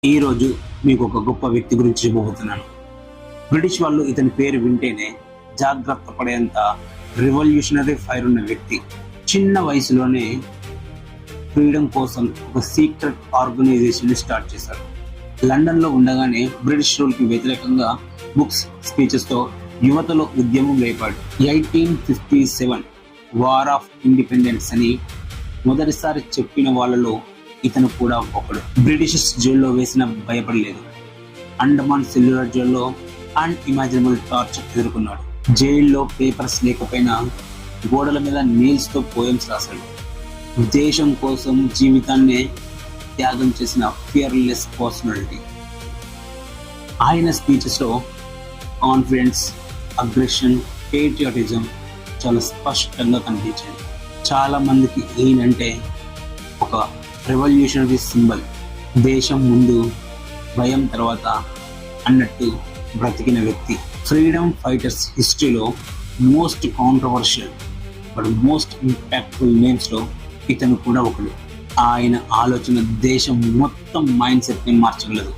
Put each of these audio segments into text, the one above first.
ఈరోజు మీకు ఒక గొప్ప వ్యక్తి గురించి చెప్పబోతున్నాను. బ్రిటిష్ వాళ్ళు ఇతని పేరు వింటేనే జాగ్రత్త పడేంత రెవల్యూషనరీ ఫైర్ ఉన్న వ్యక్తి. చిన్న వయసులోనే ఫ్రీడమ్ కోసం ఒక సీక్రెట్ ఆర్గనైజేషన్ స్టార్ట్ చేశారు. లండన్లో ఉండగానే బ్రిటిష్ రూల్కి వ్యతిరేకంగా బుక్స్, స్పీచెస్తో యువతలో ఉద్యమం లేపాడు. 1857 వార్ ఆఫ్ ఇండిపెండెన్స్ అని మొదటిసారి చెప్పిన వాళ్ళలో ఇతను కూడా ఒకడు. బ్రిటిషర్స్ జైల్లో వేసిన భయపడలేదు. అండమాన్ సెల్యులర్ జైల్లో అన్ఇమాజినబుల్ టార్చర్ ఎదుర్కొన్నాడు. జైల్లో పేపర్స్ లేకపోయినా గోడల మీద నెయిల్స్ తో పోయమ్స్ రాశాడు. దేశం కోసం జీవితాన్ని త్యాగం చేసిన ఫియర్లెస్ పర్సనాలిటీ. ఆయన స్పీచెస్ లో కాన్ఫిడెన్స్, అగ్రెషన్, పేట్రియాటిజం చాలా స్పష్టంగా కనిపించాయి. చాలా మందికి ఈయనంటే ఒక రెవల్యూషనరీ సింబల్. దేశం ముందు, భయం తర్వాత అన్నట్టు బ్రతికిన వ్యక్తి. ఫ్రీడమ్ ఫైటర్స్ హిస్టరీలో most controversial but most impactful నేమ్స్లో ఇతను కూడా ఒకడు. ఆయన ఆలోచన దేశం మొత్తం మైండ్ సెట్ని మార్చగలదు.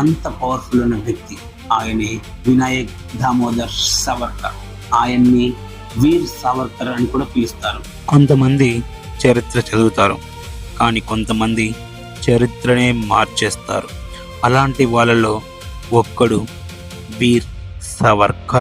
అంత పవర్ఫుల్ ఉన్న వ్యక్తి ఆయనే వినాయక్ దామోదర్ సావర్కర్. ఆయన్ని వీర్ సావర్కర్ అని కూడా పిలుస్తారు. కొంతమంది చరిత్ర చదువుతారు, కానీ కొంతమంది చరిత్రనే మార్చేస్తారు. అలాంటి వాళ్ళలో ఒక్కడు వీర్ సావర్కర్.